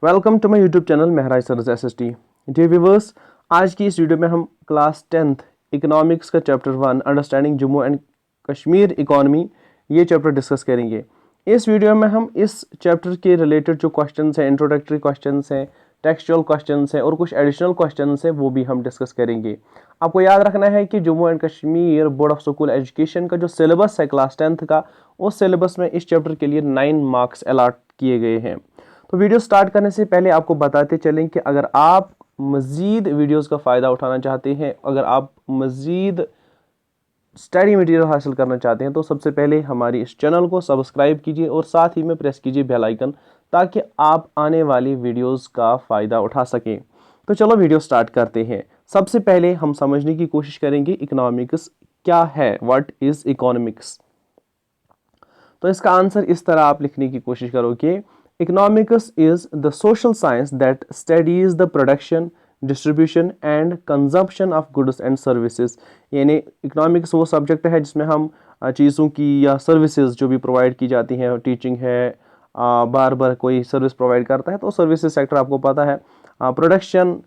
Welcome to my YouTube channel Maharaj sir SST। Dear viewers, आज की इस वीडियो में हम क्लास 10th इकोनॉमिक्स का chapter 1 understanding Jammu and Kashmir economy ये चैप्टर डिस्कस करेंगे। इस वीडियो में हम इस चैप्टर के रिलेटेड जो क्वेश्चंस हैं, इंट्रोडक्टरी क्वेश्चंस हैं, टेक्सचुअल क्वेश्चंस हैं और कुछ एडिशनल क्वेश्चंस हैं वो भी हम डिस्कस करेंगे। आपको याद रखना है कि Jammu and Kashmir board of school education का जो सिलेबस है क्लास 10th का, उस सिलेबस में इस चैप्टर के लिए 9 मार्क्स अलॉट किए गए हैं। तो वीडियो स्टार्ट करने से पहले आपको बताते चलें कि अगर आप मज़ीद वीडियोस का फ़ायदा उठाना चाहते हैं, अगर आप मज़ीद स्टडी मटेरियल हासिल करना चाहते हैं, तो सबसे पहले हमारी इस चैनल को सब्सक्राइब कीजिए और साथ ही में प्रेस कीजिए बेल आइकन, ताकि आप आने वाली वीडियोस का फ़ायदा उठा सकें। तो चलो वीडियो स्टार्ट करते हैं। सबसे पहले हम समझने की कोशिश करेंगे इकोनॉमिक्स क्या है, व्हाट इज़ इकोनॉमिक्स। तो इसका आंसर इस तरह आप लिखने की कोशिश करोगे, economics is the social science that studies the production, distribution and consumption of goods and services. यानी इकोनॉमिक्स वो सब्जेक्ट है जिसमें हम चीज़ों की या सर्विसेज जो भी प्रोवाइड की जाती हैं, टीचिंग है, बार बार कोई सर्विस प्रोवाइड करता है तो सर्विसेज सेक्टर आपको पता है, प्रोडक्शन,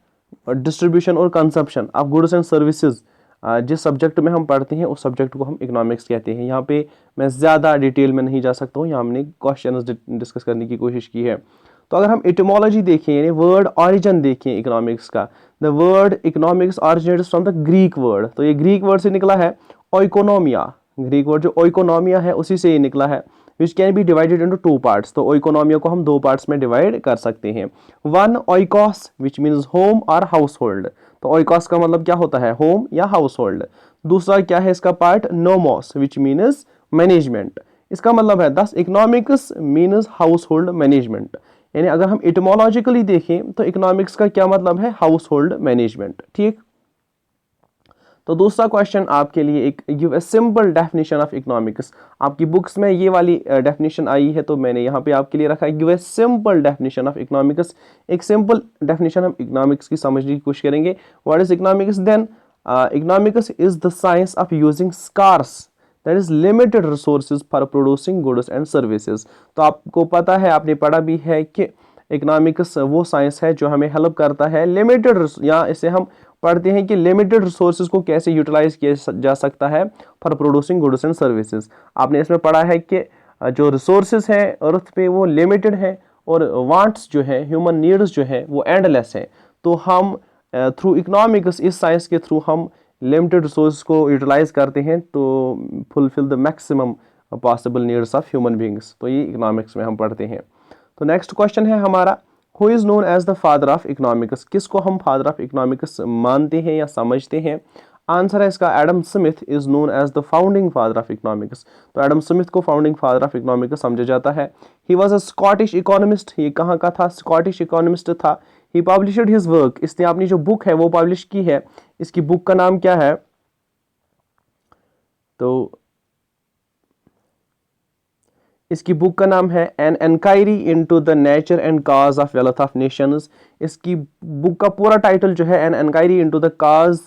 डिस्ट्रीब्यूशन और consumption of goods and services जिस सब्जेक्ट में हम पढ़ते हैं उस सब्जेक्ट को हम इकोनॉमिक्स कहते हैं। यहाँ पे मैं ज़्यादा डिटेल में नहीं जा सकता हूँ, यहाँ हमने क्वेश्चंस डिस्कस करने की कोशिश की है। तो अगर हम इटिमोलॉजी देखें यानी वर्ड ऑरिजिन देखें इकोनॉमिक्स का, the word economics originates from the Greek word. तो ये ग्रीक वर्ड से निकला है ओइकोनोमिया। ग्रीक वर्ड जो ओइकोनोमिया है उसी से ये निकला है, which can be divided into 2 parts. तो ओइकोनोमिया को हम 2 पार्ट्स में डिवाइड कर सकते हैं। One oikos which means home और हाउस होल्ड। तो ओइकोस का मतलब क्या होता है, होम या हाउस होल्ड। दूसरा क्या है इसका part, nomos which means management. इसका मतलब है दस economics means house hold management. यानी अगर हम इटमोलॉजिकली देखें तो इकोनॉमिक्स का क्या मतलब है, हाउस होल्ड मैनेजमेंट। ठीक। तो दूसरा क्वेश्चन आपके लिए, एक give a simple definition of economics. आपकी बुक्स में ये वाली डेफिनेशन आई है तो मैंने यहाँ पे आपके लिए रखा है, give a simple definition of economics. एक सिंपल डेफिनेशन हम इकोनॉमिक्स की समझने की कोशिश करेंगे। What is economics then? Economics is the science of using scarce that is limited resources for producing goods and services. तो आपको पता है, आपने पढ़ा भी है कि इकोनॉमिक्स वो साइंस है जो हमें हेल्प करता है लिमिटेड, या इसे हम पढ़ते हैं कि लिमिटेड रिसोर्सेज को कैसे यूटिलाइज किया जा सकता है for producing goods and services. आपने इसमें पढ़ा है कि जो रिसोर्सेज हैं अर्थ पे वो लिमिटेड है और वांट्स जो है, ह्यूमन नीड्स जो है वो एंडलेस है। तो हम थ्रू इकोनॉमिक्स, इस साइंस के थ्रू हम लिमिटेड रिसोर्स को यूटिलाइज करते हैं तो fulfil the maximum possible needs of human beings. तो ये इकोनॉमिक्स में हम पढ़ते हैं। तो नेक्स्ट क्वेश्चन है हमारा, who is known as the father of economics. किसको हम फादर ऑफ इकोनॉमिक्स मानते हैं या समझते हैं? आंसर है इसका, Adam Smith is known as the founding father of economics. तो एडम स्मिथ को फाउंडिंग फादर ऑफ इकोनॉमिक्स समझा जाता है। He was a Scottish economist. ये कहाँ का था? स्कॉटिश इकोनॉमिस्ट था। He published his work. इसने अपनी जो बुक है वो पब्लिश की है। इसकी बुक का नाम क्या है? तो इसकी बुक का नाम है an enquiry into the nature and cause of wealth of nations. इसकी बुक का पूरा टाइटल जो है, an enquiry into the cause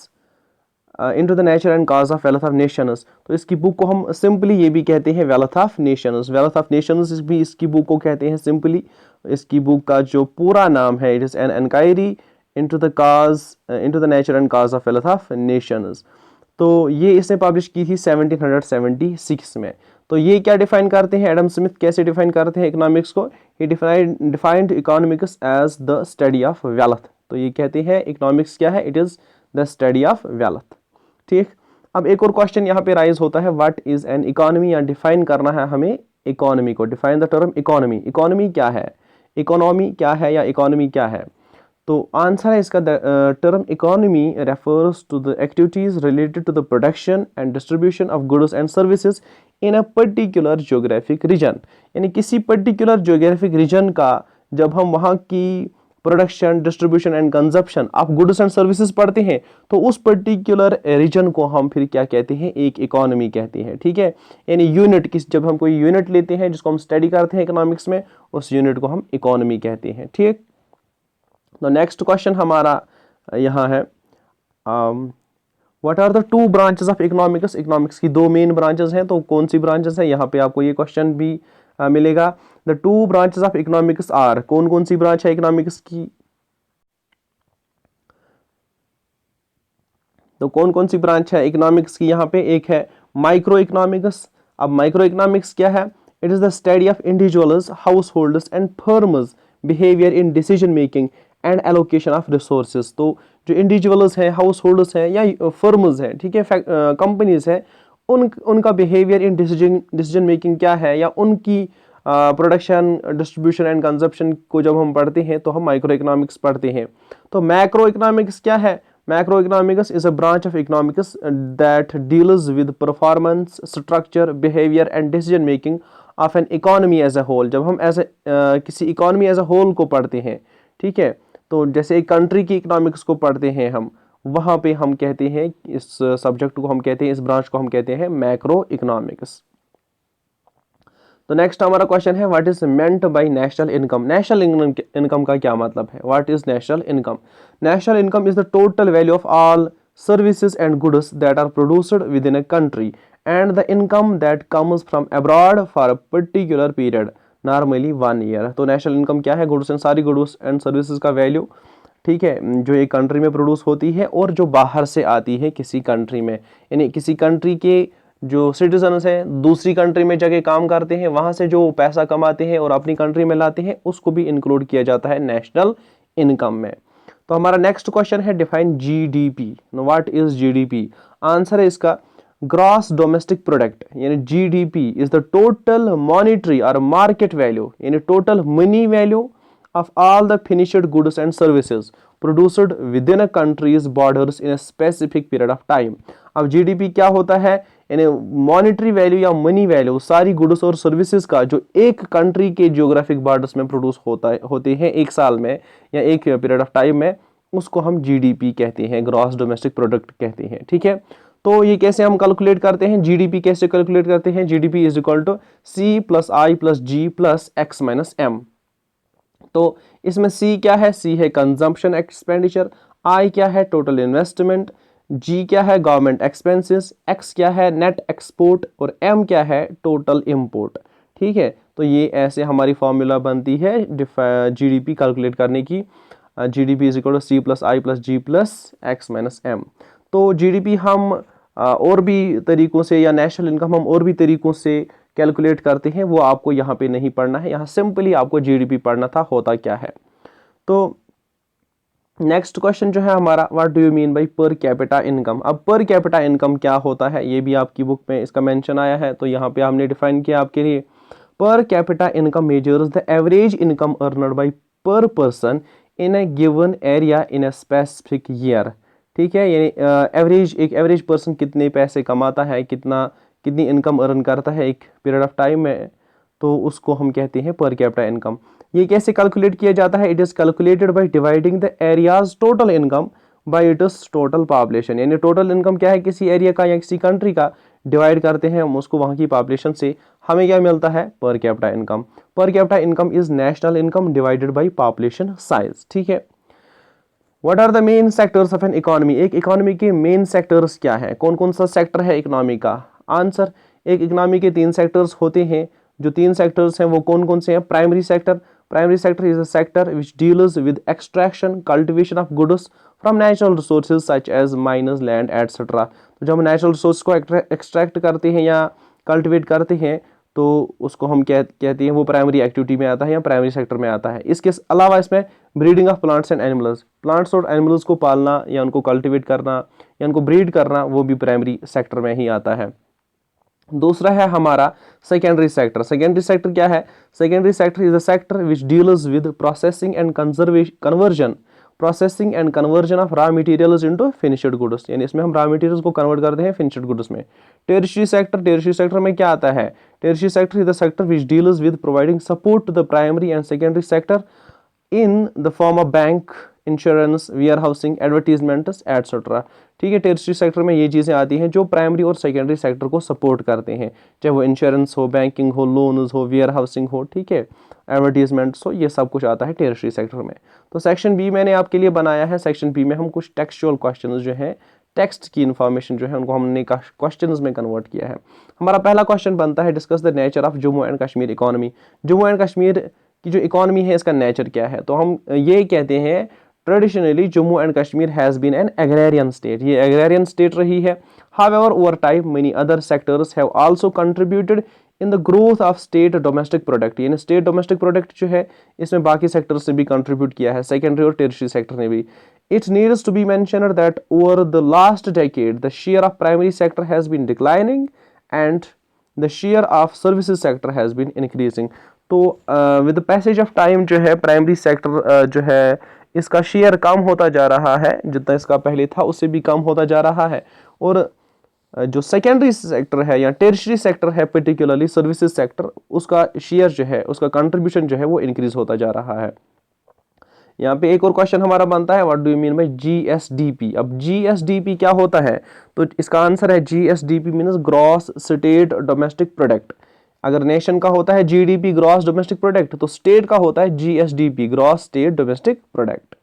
into the nature and cause of wealth of nations. तो इसकी बुक को हम सिंपली ये भी कहते हैं wealth of Nations. Wealth of Nations भी इसकी बुक को कहते हैं सिंपली। इसकी बुक का जो पूरा नाम है, it is an enquiry into the cause into the nature and cause of wealth of nations. तो ये इसने पब्लिश की थी 1776 में। तो ये क्या डिफाइन करते हैं, एडम स्मिथ कैसे डिफाइन करते हैं इकोनॉमिक्स को? He defined economics as the study of wealth. तो ये कहते हैं इकोनॉमिक्स क्या है, it is the study of wealth. ठीक। अब एक और क्वेश्चन यहाँ पे राइज होता है, व्हाट इज एन इकोनॉमी, या डिफाइन करना है हमें इकोनॉमी को। Define the term economy. Economy क्या है, इकोनॉमी क्या है या इकोनॉमी क्या है? तो आंसर है इसका, term economy refers to the activities related to the production and distribution of goods and services in a particular geographic region. यानी किसी पर्टिकुलर ज्योग्राफिक रीजन का जब हम वहाँ की production, distribution and consumption of goods and services पढ़ते हैं तो उस पर्टिकुलर रीजन को हम फिर क्या कहते हैं, एक इकोनॉमी कहते हैं। ठीक है। यानी यूनिट, किस जब हम कोई यूनिट लेते हैं जिसको हम स्टडी करते हैं इकोनॉमिक्स में, उस यूनिट को हम इकोनॉमी कहते हैं। ठीक। तो नेक्स्ट क्वेश्चन हमारा यहाँ है, what are the 2 branches of economics. Economics की 2 मेन ब्रांचेस हैं, तो कौन सी ब्रांचेस हैं? यहाँ पे आपको ये क्वेश्चन भी मिलेगा। The two branches of economics are, कौन कौन सी ब्रांच है इकोनॉमिक्स की? तो कौन कौन सी ब्रांच है इकोनॉमिक्स की? यहाँ पे एक है माइक्रो इकोनॉमिक्स। अब माइक्रो इकोनॉमिक्स क्या है? It is the study of individuals, house holders and firms behaviour in decision making and allocation of resources. तो जो इंडिविजुअल्स हैं, हाउस होल्डर्स हैं या फर्म्स हैं, ठीक है, कंपनीज हैं, उनका बिहेवियर इन डिसीजन मेकिंग क्या है, या उनकी प्रोडक्शन, डिस्ट्रीब्यूशन एंड कंजप्शन को जब हम पढ़ते हैं तो हम माइक्रो इकोनॉमिक्स पढ़ते हैं। तो मैक्रो इकोनॉमिक्स क्या है? Macroeconomics is a branch of economics that deals with performance, structure, behavior and decision making of an economy as a whole। जब हम ऐसे किसी इकोनॉमी एज अ होल को पढ़ते हैं, ठीक है, तो जैसे एक कंट्री की इकोनॉमिक्स को पढ़ते हैं हम, वहाँ पे हम कहते हैं इस सब्जेक्ट को हम कहते हैं, इस ब्रांच को हम कहते हैं मैक्रो इकोनॉमिक्स। तो नेक्स्ट हमारा क्वेश्चन है, what is meant by national income? National income का क्या मतलब है? What is national income? National income is the total value of all services and goods that are produced within a country and the income that comes from abroad for a particular period, normally 1 year. तो national income क्या है? Goods and सारी goods and services का value, ठीक है, जो एक country में प्रोड्यूस होती है और जो बाहर से आती है किसी कंट्री में, यानी किसी कंट्री के जो सिटीजन्स हैं दूसरी कंट्री में जाके काम करते हैं, वहां से जो पैसा कमाते हैं और अपनी कंट्री में लाते हैं, उसको भी इंक्लूड किया जाता है नेशनल इनकम में। तो हमारा नेक्स्ट क्वेश्चन है, define GDP. What is GDP? Answer है इसका ग्रॉस डोमेस्टिक प्रोडक्ट, यानी GDP is the total monetary और मार्केट वैल्यू, यानी total money value of all the finished goods and services produced within a country's borders in a specific period of time। अब GDP क्या होता है? यानी monetary value या money value सारी goods और सर्विसेज का जो एक कंट्री के जियोग्राफिक बॉर्डर्स में प्रोड्यूस होते हैं एक साल में या एक पीरियड ऑफ टाइम में, उसको हम जीडीपी कहते हैं, ग्रॉस डोमेस्टिक प्रोडक्ट कहते हैं, ठीक है। तो ये कैसे हम कैलकुलेट करते हैं? जीडीपी कैसे कैलकुलेट करते हैं? GDP is equal to C plus I plus G plus X minus M. तो इसमें सी क्या है? सी है कंजम्पशन एक्सपेंडिचर, आई क्या है? टोटल इन्वेस्टमेंट, जी क्या है? गवर्नमेंट एक्सपेंसेस, एक्स क्या है? नेट एक्सपोर्ट, और एम क्या है? टोटल इंपोर्ट, ठीक है। तो ये ऐसे हमारी फॉर्मूला बनती है जीडीपी कैलकुलेट करने की। GDP is equal to C plus I plus G plus X minus M. तो जीडीपी हम और भी तरीकों से, या नेशनल इनकम हम और भी तरीकों से कैलकुलेट करते हैं, वो आपको यहाँ पे नहीं पढ़ना है, यहाँ सिंपली आपको जीडीपी पढ़ना था, होता क्या है। तो नेक्स्ट क्वेश्चन जो है हमारा, what do you mean by पर कैपिटा इनकम? अब पर कैपिटा इनकम क्या होता है, ये भी आपकी बुक में इसका मेंशन आया है, तो यहाँ पे हमने डिफाइन किया आपके लिए। Per capita income measures the average income earned by per person in a given area in a specific year, ठीक है। यानी एक एवरेज पर्सन कितने पैसे कमाता है, कितनी इनकम अर्न करता है एक पीरियड ऑफ टाइम में, तो उसको हम कहते हैं पर कैपिटा इनकम। ये कैसे कैलकुलेट किया जाता है? It is calculated by dividing the areas total income by it's total population. यानी टोटल इनकम क्या है किसी एरिया का या किसी कंट्री का, डिवाइड करते हैं हम उसको वहां की पॉपुलेशन से, हमें क्या मिलता है? Per capita income. Per capita income is national income divided by population size, ठीक है। What are the main sectors of an economy? एक इकोनॉमी के मेन सेक्टर्स क्या है? कौन कौन सा सेक्टर है इकोनॉमी का? आंसर, एक इकोनॉमी के 3 सेक्टर्स होते हैं। जो 3 सेक्टर्स हैं वो कौन कौन से हैं? Primary sector, primary sector is a sector which deals with extraction cultivation of goods from natural resources such as mines, land etcetera. तो जब हम नेचुरल रिसोर्स को एक्सट्रैक्ट करते हैं या कल्टिवेट करते हैं, तो उसको हम कहते हैं, वो प्राइमरी एक्टिविटी में आता है या प्राइमरी सेक्टर में आता है। इसके अलावा इसमें breeding of plants and animals, plants और एनिमल्स को पालना या उनको कल्टिवेट करना या उनको ब्रीड करना, वो भी प्राइमरी सेक्टर में ही आता है। दूसरा है हमारा सेकेंडरी सेक्टर। सेकेंडरी सेक्टर क्या है? Secondary sector is a sector which deals with processing and conversion of raw materials into finished goods, यानी इसमें हम रॉ मटेरियल्स को कन्वर्ट करते हैं फिनिश्ड गुड्स में। टेरिशरी सेक्टर में क्या आता है? Tertiary sector is the sector which deals with providing support to the primary and secondary sector in the form of bank, insurance, warehousing, advertisements etcetera, ठीक है। Tertiary sector में ये चीज़ें आती हैं जो प्राइमरी और सेकेंडरी सेक्टर को सपोर्ट करते हैं, चाहे वो इंश्योरेंस हो, बैंकिंग हो, लोन्स हो, वेयर हाउसिंग हो, ठीक है, एडवर्टीजमेंट्स हो, ये सब कुछ आता है टेरिशरी सेक्टर में। तो सेक्शन बी मैंने आपके लिए बनाया है। सेक्शन बी में हम कुछ टेक्सचुअल क्वेश्चन जो हैं टेक्स्ट की इंफॉर्मेशन जो है उनको हमने क्वेश्चंस में कन्वर्ट किया है। हमारा पहला क्वेश्चन बनता है discuss the nature of Jammu and Kashmir economy. Jammu and Kashmir की जो इकोनॉमी है इसका नेचर क्या है। तो हम ये कहते हैं traditionally Jammu and Kashmir has been an agrarian state, ये एग्रेरियन स्टेट रही है। However over time many other sectors have also contributed in the growth of state domestic product, यानी स्टेट डोमेस्टिक प्रोडक्ट जो है इसमें बाकी सेक्टर्स ने भी कंट्रीब्यूट किया है, सेकेंडरी और टेरिटरी सेक्टर ने भी। It needs to be mentioned that over the last decade, the share of primary sector has been declining and the share of services sector has been increasing. तो with the passage of time जो है primary sector जो है इसका share कम होता जा रहा है, जितना इसका पहले था उससे भी कम होता जा रहा है। और जो सेकेंडरी सेक्टर है या टेरिटरी सेक्टर है, पर्टिकुलरली सर्विसेज सेक्टर, उसका शेयर जो है उसका कंट्रीब्यूशन जो है वो इंक्रीज होता जा रहा है। यहाँ पे एक और क्वेश्चन हमारा बनता है what do you mean by GSDP. अब जीएसडीपी क्या होता है, तो इसका आंसर है GSDP means gross state domestic product. अगर नेशन का होता है जीडीपी ग्रॉस डोमेस्टिक प्रोडक्ट, तो स्टेट का होता है GSDP gross state domestic product.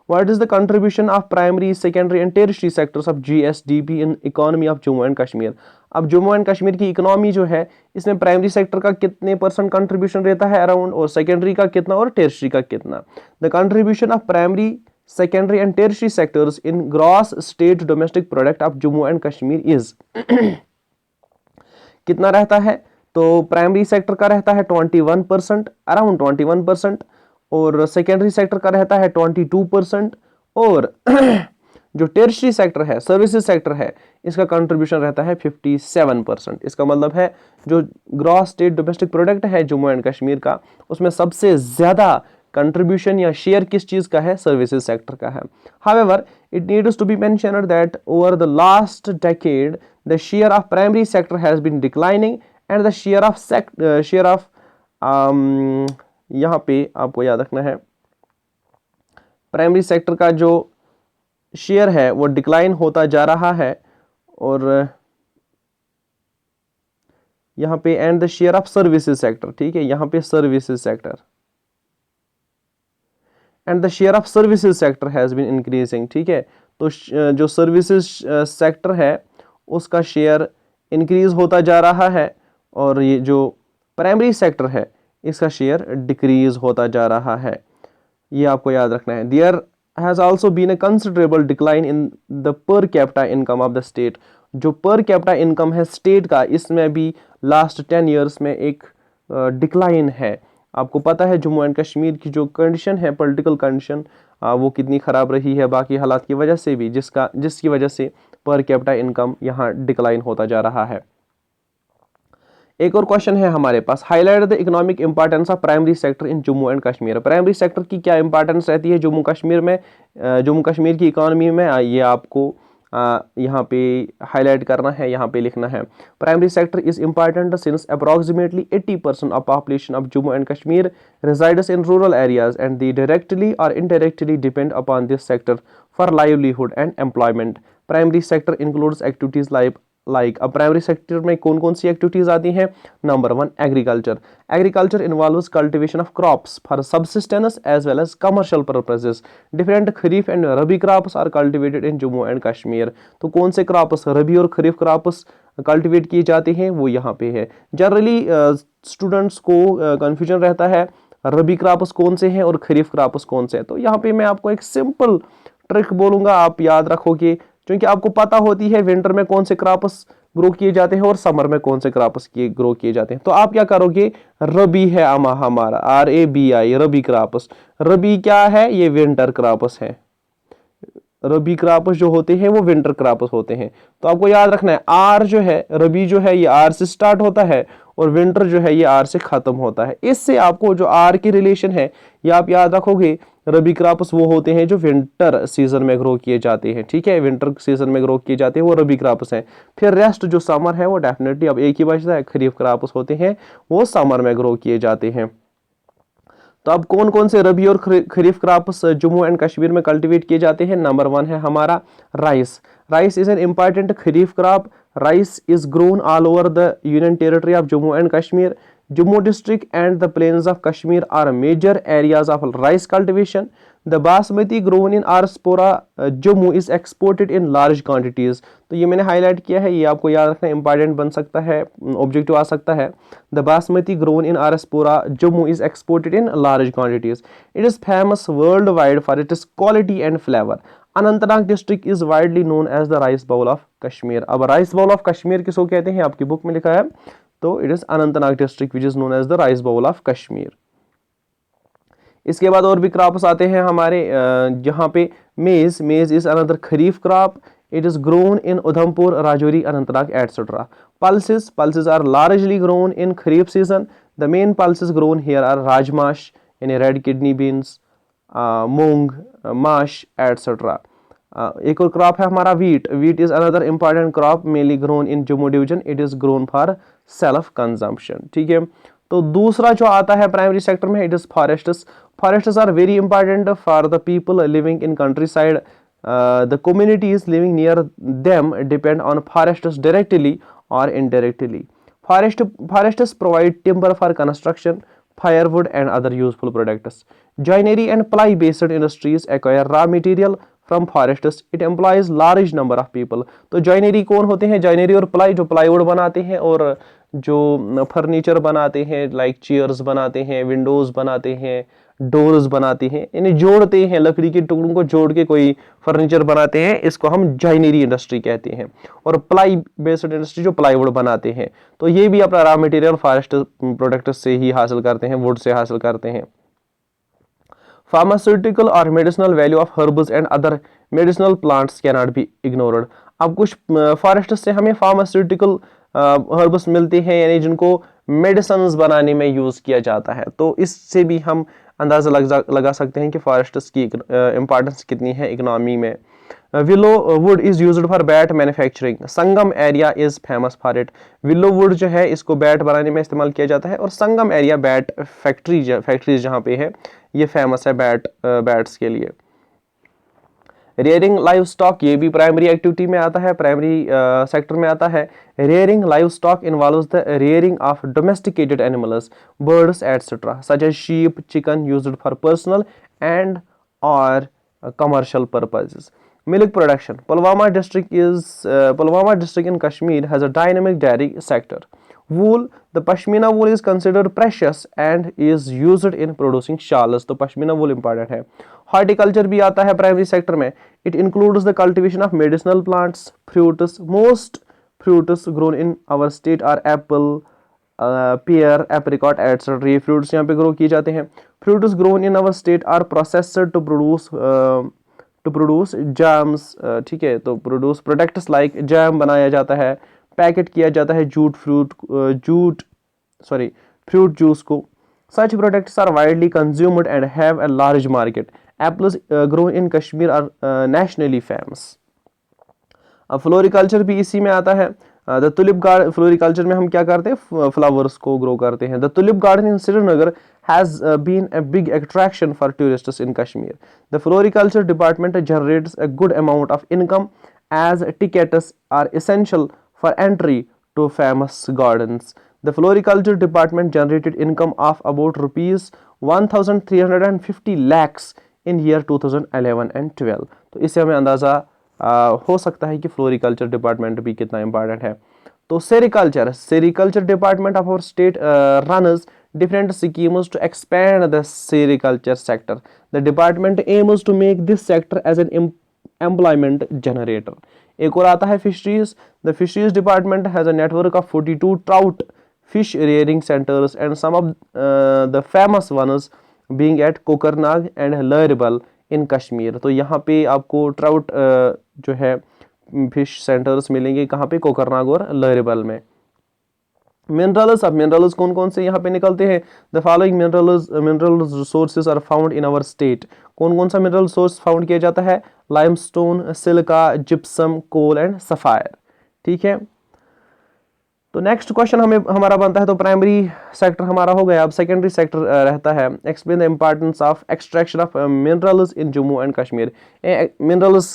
What is the contribution of primary, secondary and tertiary sectors of GSDP in economy of Jammu and Kashmir? अब Jammu and Kashmir की इकोनॉमी जो है इसमें प्राइमरी सेक्टर का कितने % कंट्रीब्यूशन रहता है अराउंड, और सेकेंडरी का कितना और टेरिटरी का कितना। The contribution of primary, secondary and territory sectors in gross state domestic product of Jammu and Kashmir is कितना रहता है। तो प्राइमरी सेक्टर का रहता है 21%, अराउंड 21%, और सेकेंडरी सेक्टर का रहता है 22%, और जो टेरिटरी सेक्टर है, सर्विसेज सेक्टर है, इसका कंट्रीब्यूशन रहता है 57%। इसका मतलब है जो ग्रॉस स्टेट डोमेस्टिक प्रोडक्ट है जम्मू एंड कश्मीर का, उसमें सबसे ज्यादा कंट्रीब्यूशन या शेयर किस चीज का है, सर्विसेज सेक्टर का है। However it needs to be mentioned that over the last decade the share of primary sector has been declining and the share of यहाँ पे आपको याद रखना है प्राइमरी सेक्टर का जो शेयर है वो डिक्लाइन होता जा रहा है, और यहाँ पे and the share of services sector, ठीक है, यहाँ पे services sector and the share of services sector has been increasing, ठीक है। तो जो सर्विसेज सेक्टर है उसका शेयर इंक्रीज होता जा रहा है, और ये जो प्राइमरी सेक्टर है इसका शेयर डिक्रीज होता जा रहा है, ये आपको याद रखना है। There has also been a considerable decline in the per capita income of the state. जो पर कैपिटा इनकम है स्टेट का, इसमें भी लास्ट 10 ईयर्स में एक डिक्लाइन है। आपको पता है जम्मू एंड कश्मीर की जो कंडीशन है, पॉलिटिकल कंडीशन, वो कितनी ख़राब रही है बाकी हालात की वजह से भी, जिसकी वजह से पर कैपिटा इनकम यहाँ डिक्लाइन होता जा रहा है। एक और क्वेश्चन है हमारे पास, highlight the economic importance of primary sector in Jammu and Kashmir. Primary sector की क्या इंपॉर्टेंस रहती है जम्मू कश्मीर में, जम्मू कश्मीर की इकोनॉमी में, ये आपको यहाँ पे हाईलाइट करना है, यहाँ पे लिखना है। Primary sector is important since approximately 80% of population of Jammu and Kashmir resides in rural areas and they directly or indirectly depend upon this sector for livelihood and employment. Primary sector includes activities like अब primary sector में कौन कौन सी activities आती हैं। Number 1 agriculture. Agriculture involves cultivation of crops for subsistence as well as commercial purposes. Different kharif and rabi crops are cultivated in Jammu and Kashmir. तो कौन से क्रॉप्स, रबी और खरीफ क्रॉप्स कल्टीवेट किए जाते हैं वो यहाँ पे है। जनरली स्टूडेंट्स को कन्फ्यूजन रहता है रबी क्रॉप्स कौन से हैं और खरीफ क्रॉप्स कौन से हैं। तो यहाँ पे मैं आपको एक सिंपल ट्रिक बोलूँगा, आप याद रखोगे, क्योंकि आपको पता होती है विंटर में कौन से क्रॉप्स ग्रो किए जाते हैं और समर में कौन से क्रॉप्स ग्रो किए जाते हैं। तो आप क्या करोगे, रबी है हमारा RABI, रबी क्रॉप्स। रबी क्या है, ये विंटर क्रॉप्स है। रबी क्रॉप्स जो होते हैं वो विंटर क्रॉप्स होते हैं। तो आपको याद रखना है आर जो है, रबी जो है ये आर से स्टार्ट होता है और विंटर जो है ये आर से खत्म होता है। इससे आपको जो आर की रिलेशन है ये आप याद रखोगे। रबी क्रॉप्स वो होते हैं जो विंटर सीजन में ग्रो किए जाते हैं, ठीक है, विंटर सीजन में ग्रो किए जाते हैं, वो रबी क्रॉप्स हैं। फिर रेस्ट जो समर है वो डेफिनेटली अब एक ही बचता है, खरीफ क्रॉप्स होते हैं, वो समर में ग्रो किए जाते हैं। तो अब कौन कौन से रबी और खरीफ क्रॉप्स जम्मू एंड कश्मीर में कल्टीवेट किए जाते हैं। नंबर 1 है हमारा rice. Rice is an important kharif crop. Rice is grown all over the union territory of Jammu and Kashmir. Jammu district and the plains of Kashmir are major areas of rice cultivation. The basmati grown in Arspora, Jammu is exported in large quantities. तो ये मैंने highlight किया है, ये आपको याद रखना important बन सकता है, ऑब्जेक्टिव आ सकता है. The basmati grown in Arspora, Jammu is exported in large quantities. It is famous worldwide for its quality and flavor. Anantnag district is widely known as the rice bowl of Kashmir. अब rice bowl of Kashmir किसको कहते हैं, आपकी book में लिखा है, तो it is Anantnag district which is known as the rice bowl of Kashmir. इसके बाद और भी क्रॉप्स आते हैं हमारे, जहाँ पे maize is another kharif crop. It is grown in Udhampur, Rajouri, Anantnag etcetera. Pulses are largely grown in kharif season. The main pulses grown here are rajmash यानी red kidney beans, moong, mash etcetera. एक और क्रॉप है हमारा wheat is another important crop mainly grown in Jammu division. It is grown for self consumption. ठीक है, तो दूसरा जो आता है प्राइमरी सेक्टर में, it is forests are very important for the people living in countryside. The communities living near them depend on forests directly or indirectly. Forests provide timber for construction, firewood and other useful products. Joinery and ply-based industries acquire raw material from forests. It employs large number of people. तो joinery कौन होते हैं? joinery और ply, जो plywood बनाते हैं और जो फर्नीचर बनाते हैं, लाइक चेयर्स बनाते हैं, विंडोज बनाते हैं, डोर्स बनाते हैं, यानी जोड़ते हैं, लकड़ी के टुकड़ों को जोड़ के कोई फर्नीचर बनाते हैं, इसको हम जॉइनरी इंडस्ट्री कहते हैं. और प्लाई बेस्ड इंडस्ट्री जो प्लाईवुड बनाते हैं, तो ये भी अपना रॉ मटेरियल फॉरेस्ट प्रोडक्ट से ही हासिल करते हैं, वुड से हासिल करते हैं. फार्मास्यूटिकल और medicinal value of herbs and other medicinal plants can not be ignored. अब कुछ फॉरेस्ट से हमें फार्मास्यूटिकल हर्ब्स मिलते हैं, यानी जिनको मेडिसिन बनाने में यूज किया जाता है. तो इससे भी हम अंदाजा लगा सकते हैं कि फॉरेस्ट्स की इंपॉर्टेंस कितनी है इकोनॉमी में. Willow would is used for bat manufacturing. Sangam area is famous for it. Willow would जो है इसको बैट बनाने में इस्तेमाल किया जाता है, और संगम एरिया बैट फैक्ट्रीज जहाँ पे है ये फेमस है बैट्स के लिए. रेयरिंग लाइव स्टॉक, ये भी प्राइमरी एक्टिविटी में आता है, प्राइमरी सेक्टर में आता है. Rearing livestock involves the rearing of domesticated animals, birds etcetera such as sheep, chicken used for personal and और commercial purposes. Milk production. Pulwama district in Kashmir has a dynamic dairy sector. Wool. The Pashmina wool is considered precious and is used in producing shawls. तो Pashmina wool important है. Horticulture भी आता है primary sector में. It includes the cultivation of medicinal plants, fruits. Most fruits grown in our state are apple, pear, apricot, etc. ये fruits यहाँ पे grow किए जाते हैं. Fruits grown in our state are processed to produce jams. ठीक है, तो produce products like jam बनाया जाता है, पैकेट किया जाता है fruit juice को. Such products are widely consumed and have a large market. Apples grown in Kashmir are nationally famous. अब फ्लोरिकल्चर भी इसी में आता है. द तुलिप गार्डन, फ्लोरिकल्चर में हम क्या करते हैं, फ्लावर्स को ग्रो करते हैं. The tulip garden in Srinagar has been a big attraction for tourists in Kashmir. The floriculture department generates a good amount of income as tickets are essential for entry to famous gardens. The floriculture department generated income of about rupees 1,350 lakhs in year 2011 and 12. तो इससे हमें अंदाजा हो सकता है कि floriculture department भी कितना इंपॉर्टेंट है. तो sericulture department of our state runs different schemes to expand the sericulture sector. The department aims to make this sector as an employment generator. एक और आता है fisheries. The fisheries department has a network of 42 trout fish rearing centers and some of the famous ones being at Kokarnag and Lairibal in Kashmir. तो यहाँ पे आपको trout जो है fish centers मिलेंगे कहाँ पे, कोकरनाग और लाइरिबल में. मिनरल्स, अब मिनरल्स कौन कौन से यहाँ पे निकलते हैं. The following mineral resources are found in our state. कौन कौन सा मिनरल रिसोर्स फाउंड किया जाता है, limestone, silica, gypsum, coal and sapphire. ठीक है, तो नेक्स्ट क्वेश्चन हमें हमारा बनता है, तो प्राइमरी सेक्टर हमारा हो गया, अब सेकेंडरी सेक्टर रहता है। Explain the importance of extraction of minerals in Jammu and Kashmir. Minerals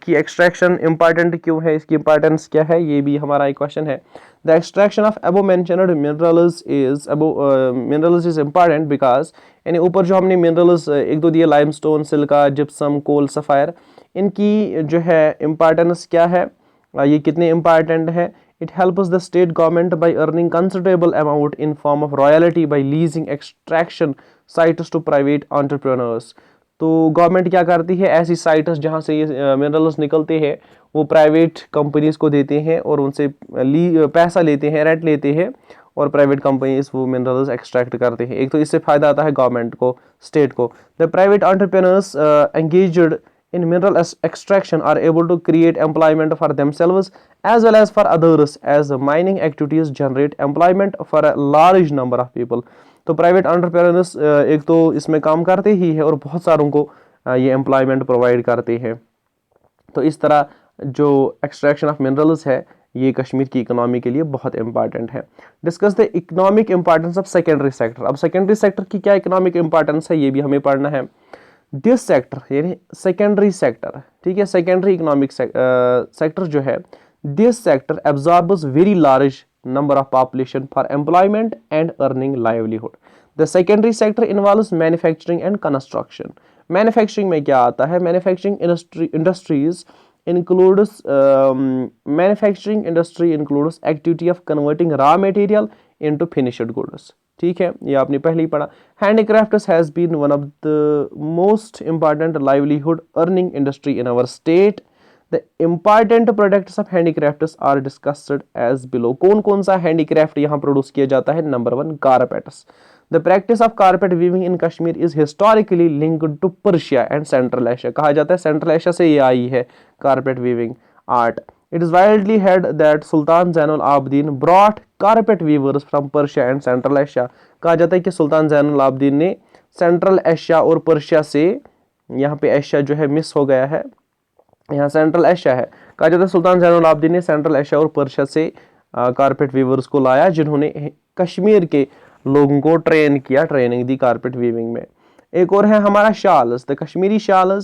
की एक्सट्रैक्शन इंपॉर्टेंट क्यों है, इसकी इंपॉर्टेंस क्या है, ये भी हमारा एक क्वेश्चन है। The extraction of above mentioned minerals is important because, यानी ऊपर जो हमने मिनरल्स एक दो दिए, लाइमस्टोन, सिलिका, जिप्सम, कोल, सफायर, इनकी जो है इंपॉर्टेंस क्या है, ये कितने इंपॉर्टेंट है। It helps the state government by earning considerable amount in form of royalty by leasing extraction sites to private entrepreneurs। तो गवर्नमेंट क्या करती है, ऐसी साइट्स जहाँ से ये मिनरल्स निकलते हैं वो प्राइवेट कंपनीज को देते हैं और उनसे पैसा लेते हैं, रेंट लेते हैं, और प्राइवेट कंपनीज वो मिनरल्स एक्सट्रैक्ट करते हैं। एक तो इससे फायदा आता है गवर्नमेंट को, स्टेट को। The private entrepreneurs engaged in mineral extraction are able to create employment for themselves as well as for others, as mining activities generate employment for a large number of people। तो private entrepreneurs एक तो इसमें काम करते ही है और बहुत सारों को ये एम्प्लॉयमेंट प्रोवाइड करते हैं। तो इस तरह जो एक्सट्रैक्शन ऑफ मिनरल्स है ये कश्मीर की इकोनॉमी के लिए बहुत इंपॉर्टेंट है। Discuss the economic importance of secondary sector. अब सेकेंडरी सेक्टर की क्या इकोनॉमिक इंपॉर्टेंस है ये भी हमें पढ़ना है। दिस सेक्टर यानी सेकेंडरी सेक्टर, ठीक है, सेकेंडरी इकोनॉमिक सेक्टर जो है, this sector absorbs very large number of population for employment and earning livelihood. The secondary sector involves manufacturing and construction. Manufacturing में क्या आता है, manufacturing industries includes manufacturing industry includes activity of converting raw material into finished goods। ठीक है, ये आपने पहले ही पढ़ा। Handicrafts has been one of the most important livelihood earning industry in our state। The important products of handicrafts are discussed as below। कौन कौन सा handicraft यहाँ प्रोड्यूस किया जाता है? Number 1 carpets. The practice of carpet weaving in Kashmir is historically linked to Persia and Central Asia। कहा जाता है Central Asia से ये आई है carpet weaving art। It is widely held that Sultan Zainul Abidin brought carpet weavers from Persia and Central Asia। कहा जाता है कि सुल्तान ज़ैनुल आबिदीन ने सेंट्रल एशिया और पर्शिया से, यहाँ पे एशिया जो है मिस हो गया है, यहाँ सेंट्रल एशिया है, कहा जाता है सुल्तान ज़ैनुल आबिदीन ने सेंट्रल एशिया और पर्शिया से कारपेट वीवर्स को लाया, जिन्होंने कश्मीर के लोगों को ट्रेन किया, ट्रेनिंग दी कारपेट वीविंग में। एक और है हमारा shawls. The Kashmiri shawl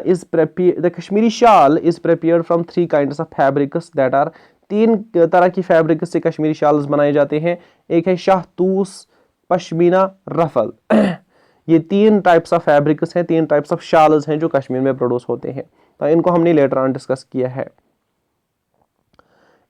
is prepared from 3 kinds of fabrics that are. 3 तरह की फैब्रिक्स से कश्मीरी शाल्स बनाए जाते हैं। एक है शाहतूस, पश्मीना, रफल। ये 3 टाइप्स ऑफ फैब्रिक्स हैं, 3 टाइप्स ऑफ शाल्स हैं जो कश्मीर में प्रोड्यूस होते हैं। तो इनको हमने लेटर ऑन डिस्कस किया है।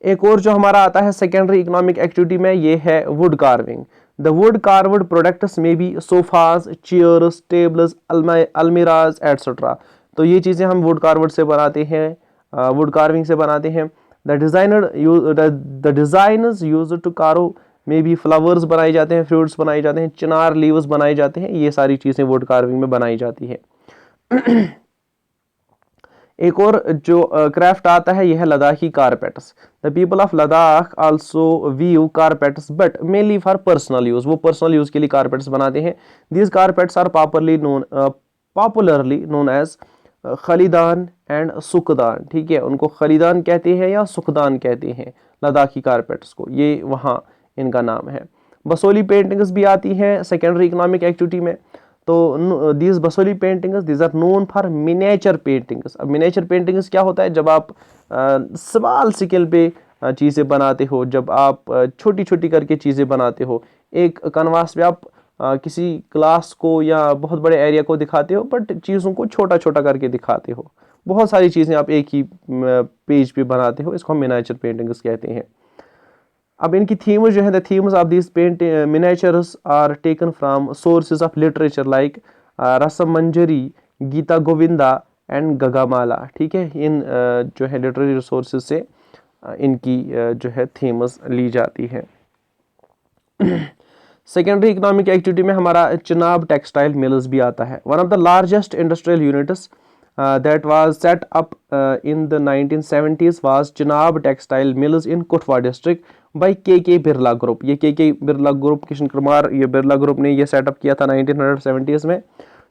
एक और जो हमारा आता है सेकेंडरी इकोनॉमिक एक्टिविटी में, ये है wood carving. The wood carved products में भी sofas, chairs, tables, almirahs etcetera. तो ये चीज़ें हम वुड कार्व्ड से बनाते हैं, वुड कार्विंग से बनाते हैं। The designers used to carve में भी फ्लावर्स बनाए जाते हैं, फ्रूट्स बनाए जाते हैं, चिनार लीव्स बनाए जाते हैं। ये सारी चीज़ें वुड कार्विंग में बनाई जाती है। एक और जो क्राफ्ट आता है यह है Ladakhi carpets. The people of Ladakh also weave carpets but mainly for personal use. वो पर्सनल यूज के लिए कारपेट्स बनाते हैं। These carpets are popularly known as Khalidan and Sukhdan. ठीक है, उनको खलीदान कहते हैं या सुखदान कहते हैं लद्दाखी कारपेट्स को, ये वहाँ इनका नाम है। बसोली पेंटिंग्स भी आती हैं सेकेंडरी इकोनॉमिक एक्टिविटी में। तो these Basohli paintings these are known for miniature paintings. अब मिनिएचर पेंटिंग्स क्या होता है? जब आप स्मॉल स्केल पे चीज़ें बनाते हो, जब आप छोटी छोटी करके चीज़ें बनाते हो, एक कैनवास पे आप किसी क्लास को या बहुत बड़े एरिया को दिखाते हो, बट चीज़ों को छोटा छोटा करके दिखाते हो। बहुत सारी चीज़ें आप एक ही पेज पे बनाते हो, इसको हम मिनिएचर पेंटिंग्स कहते हैं। अब इनकी थीम्स जो है, the themes of this miniatures are taken from sources of literature like Rasamanjari, Gita Govinda and Ragamala. ठीक है, इन जो है लिटरेरी सोर्सेज से इनकी जो है थीम्स ली जाती है। सेकेंडरी इकोनॉमिक एक्टिविटी में हमारा चिनाब टेक्सटाइल मिल्स भी आता है। One of the largest industrial units that was set up in the 1970s was Chenab Textile Mills in Kutwa district by KK Birla Group। ये KK Birla Group, Kishan Kumar ये Birla group ने ये setup किया था 1970s में।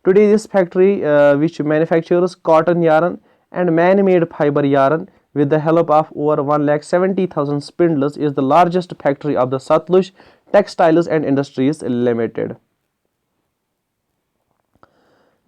Today this factory which manufactures cotton yarn and man-made fiber yarn with the help of over 1,70,000 spindlers is the largest factory of the Satluj Textiles and Industries Limited.